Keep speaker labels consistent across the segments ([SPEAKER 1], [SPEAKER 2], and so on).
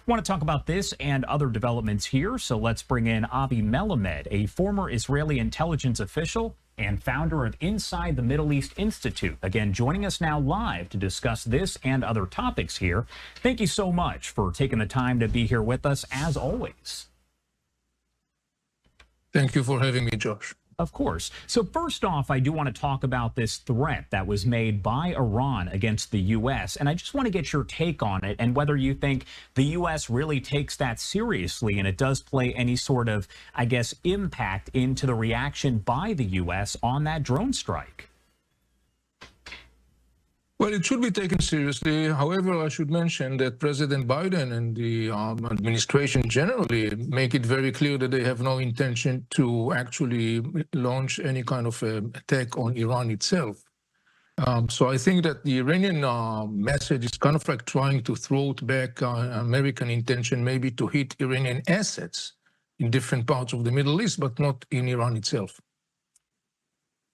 [SPEAKER 1] Want to talk about this and other developments here, so let's bring in Avi Melamed, a former Israeli intelligence official and founder of Inside the Middle East Institute. Again, joining us now live to discuss this and other topics here. Thank you so much for taking the time to be here with us, as always.
[SPEAKER 2] Thank you for having me, Josh.
[SPEAKER 1] Of course. So first off, I do want to talk about this threat that was made by Iran against the U.S. And I just want to get your take on it and whether you think the U.S. really takes that seriously and it does play any sort of, I guess, impact into the reaction by the U.S. on that drone strike.
[SPEAKER 2] Well, it should be taken seriously. However, I should mention that President Biden and the administration generally make it very clear that they have no intention to actually launch any kind of attack on Iran itself. So I think that the Iranian message is kind of like trying to throw back American intention maybe to hit Iranian assets in different parts of the Middle East, but not in Iran itself.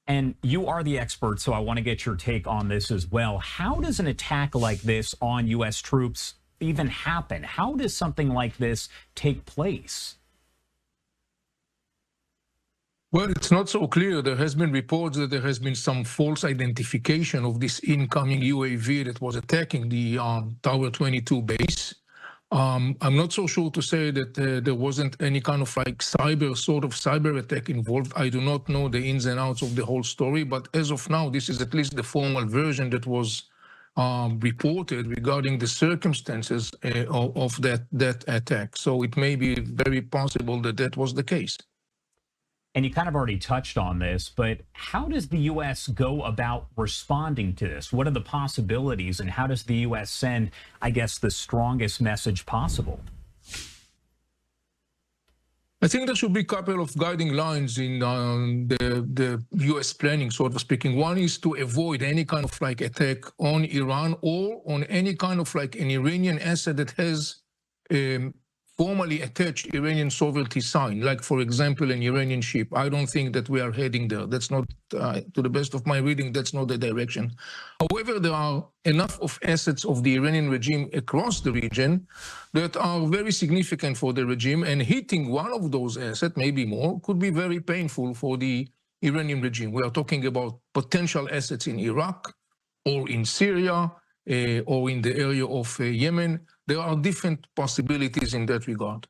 [SPEAKER 1] And you are the expert, so I want to get your take on this as well. How does an attack like this on U.S. troops even happen? How does something like this take place?
[SPEAKER 2] Well, it's not so clear. There has been reports that there has been some false identification of this incoming UAV that was attacking the Tower 22 base. I'm not so sure to say that there wasn't any kind of like cyber attack involved. I do not know the ins and outs of the whole story, but as of now, this is at least the formal version that was reported regarding the circumstances of that attack. So it may be very possible that that was the case.
[SPEAKER 1] And you kind of already touched on this, but how does the U.S. go about responding to this? What are the possibilities, and how does the U.S. send, I guess, the strongest message possible?
[SPEAKER 2] I think there should be a couple of guiding lines in the U.S. planning, sort of speaking. One is to avoid any kind of like attack on Iran or on any kind of like an Iranian asset that has formally attached Iranian sovereignty sign, like, for example, an Iranian ship. I don't think that we are heading there. That's not, to the best of my reading, that's not the direction. However, there are enough of assets of the Iranian regime across the region that are very significant for the regime, and hitting one of those assets, maybe more, could be very painful for the Iranian regime. We are talking about potential assets in Iraq or in Syria or in the area of Yemen. There are different possibilities in that regard.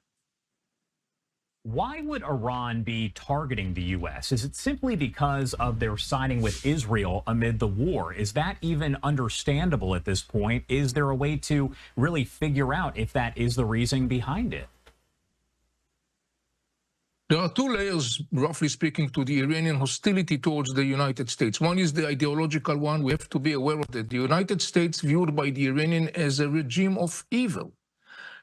[SPEAKER 1] Why would Iran be targeting the U.S.? Is it simply because of their siding with Israel amid the war? Is that even understandable at this point? Is there a way to really figure out if that is the reason behind it?
[SPEAKER 2] There are two layers, roughly speaking, to the Iranian hostility towards the United States. One is the ideological one. We have to be aware of that. The United States viewed by the Iranian as a regime of evil.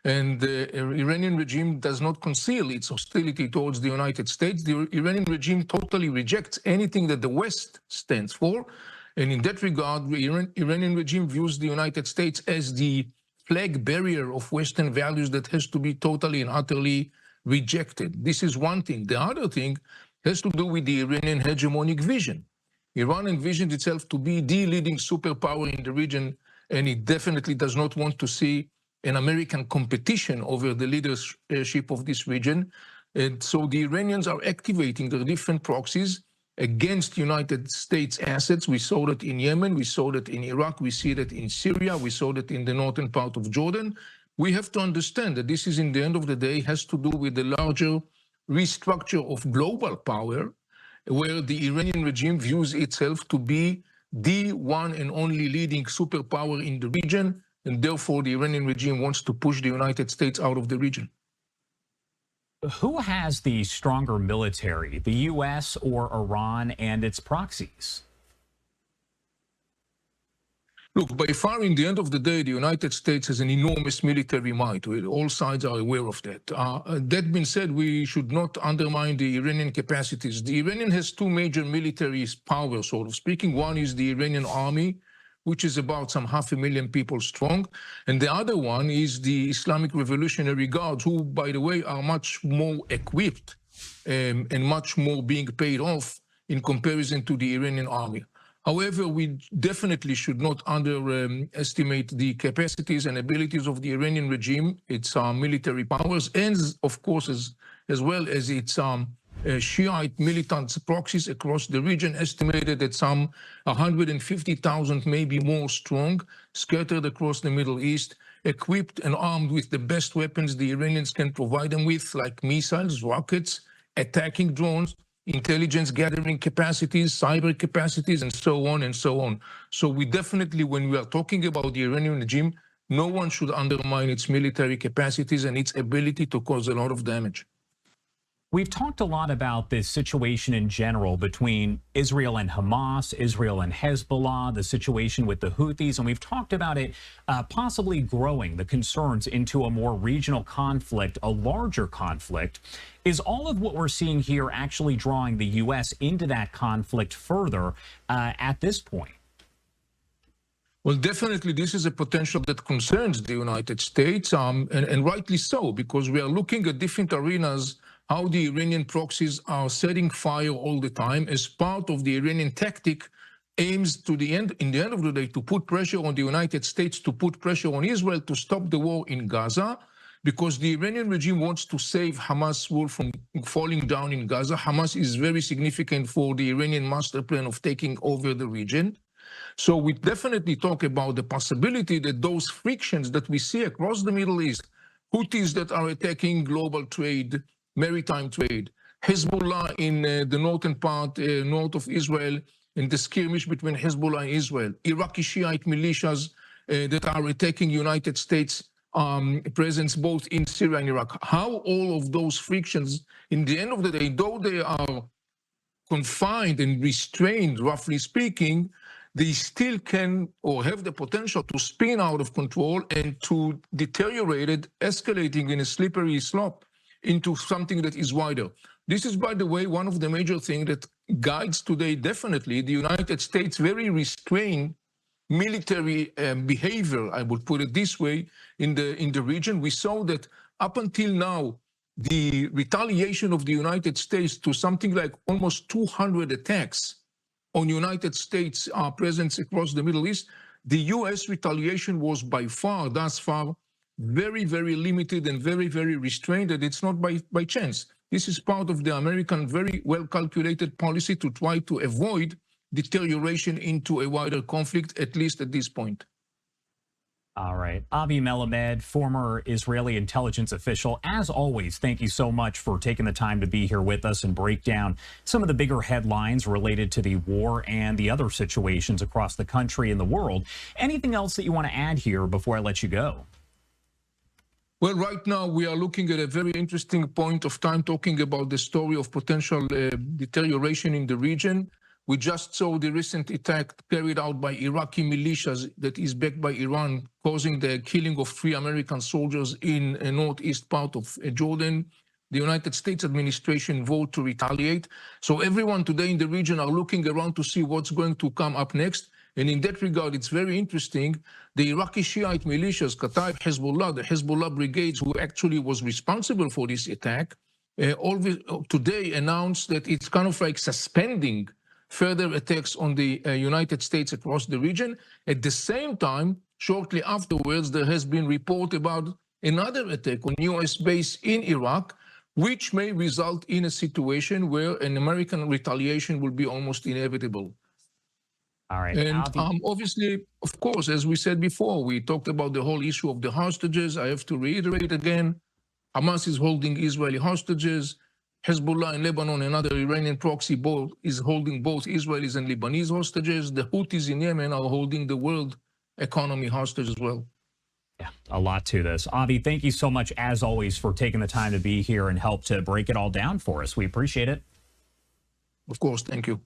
[SPEAKER 2] And the Iranian regime does not conceal its hostility towards the United States. The Iranian regime totally rejects anything that the West stands for. And in that regard, the Iranian regime views the United States as the flag bearer of Western values that has to be totally and utterly rejected. This is one thing. The other thing has to do with the Iranian hegemonic vision. Iran envisioned itself to be the leading superpower in the region, and it definitely does not want to see an American competition over the leadership of this region. And so the Iranians are activating their different proxies against United States assets. We saw that in Yemen, we saw that in Iraq, we see that in Syria, we saw that in the northern part of Jordan. We have to understand that this is, in the end of the day, has to do with the larger restructure of global power, where the Iranian regime views itself to be the one and only leading superpower in the region, and therefore the Iranian regime wants to push the United States out of the region.
[SPEAKER 1] Who has the stronger military, the U.S. or Iran and its proxies?
[SPEAKER 2] Look, by far, in the end of the day, the United States has an enormous military might. All sides are aware of that. That being said, we should not undermine the Iranian capacities. The Iranian has two major military powers, sort of speaking. One is the Iranian army, which is about some 500,000 people strong. And the other one is the Islamic Revolutionary Guards, who, by the way, are much more equipped and much more being paid off in comparison to the Iranian army. However, we definitely should not underestimate the capacities and abilities of the Iranian regime, its military powers, and of course, as well as its Shiite militant proxies across the region, estimated at some 150,000, maybe more strong, scattered across the Middle East, equipped and armed with the best weapons the Iranians can provide them with, like missiles, rockets, attacking drones, intelligence gathering capacities, cyber capacities, and so on and so on. So we definitely, when we are talking about the Iranian regime, no one should undermine its military capacities and its ability to cause a lot of damage.
[SPEAKER 1] We've talked a lot about this situation in general between Israel and Hamas, Israel and Hezbollah, the situation with the Houthis, and we've talked about it possibly growing the concerns into a more regional conflict, a larger conflict. Is all of what we're seeing here actually drawing the U.S. into that conflict further at this point?
[SPEAKER 2] Well, definitely this is a potential that concerns the United States, and rightly so, because we are looking at different arenas, how the Iranian proxies are setting fire all the time as part of the Iranian tactic aims to the end, in the end of the day, to put pressure on the United States, to put pressure on Israel to stop the war in Gaza, because the Iranian regime wants to save Hamas' wall from falling down in Gaza. Hamas is very significant for the Iranian master plan of taking over the region. So we definitely talk about the possibility that those frictions that we see across the Middle East, Houthis that are attacking global trade, maritime trade, Hezbollah in the northern part, north of Israel, and the skirmish between Hezbollah and Israel, Iraqi Shiite militias that are attacking United States presence both in Syria and Iraq. How all of those frictions, in the end of the day, though they are confined and restrained, roughly speaking, they still can or have the potential to spin out of control and to deteriorate it, escalating in a slippery slope into something that is wider. This is, by the way, one of the major things that guides today definitely the United States' very restrained military behavior, I would put it this way, in the region. We saw that up until now, the retaliation of the United States to something like almost 200 attacks on United States presence across the Middle East, the U.S. retaliation was by far, thus far, very, very limited and very, very restrained, and it's not by chance. This is part of the American very well-calculated policy to try to avoid deterioration into a wider conflict, at least at this point.
[SPEAKER 1] All right. Avi Melamed, former Israeli intelligence official, as always, thank you so much for taking the time to be here with us and break down some of the bigger headlines related to the war and the other situations across the country and the world. Anything else that you want to add here before I let you go?
[SPEAKER 2] Well, right now we are looking at a very interesting point of time talking about the story of potential deterioration in the region. We just saw the recent attack carried out by Iraqi militias that is backed by Iran, causing the killing of 3 American soldiers in a northeast part of Jordan. The United States administration voted to retaliate. So everyone today in the region are looking around to see what's going to come up next. And in that regard, it's very interesting. The Iraqi Shiite militias, Kataib Hezbollah, the Hezbollah brigades, who actually was responsible for this attack, today announced that it's kind of like suspending further attacks on the United States across the region. At the same time, shortly afterwards, there has been report about another attack on U.S. base in Iraq, which may result in a situation where an American retaliation will be almost inevitable.
[SPEAKER 1] All right.
[SPEAKER 2] And obviously, of course, as we said before, we talked about the whole issue of the hostages. I have to reiterate again, Hamas is holding Israeli hostages. Hezbollah in Lebanon, another Iranian proxy, is holding both Israelis and Lebanese hostages. The Houthis in Yemen are holding the world economy hostage as well.
[SPEAKER 1] Yeah, a lot to this. Avi, thank you so much, as always, for taking the time to be here and help to break it all down for us. We appreciate it.
[SPEAKER 2] Of course. Thank you.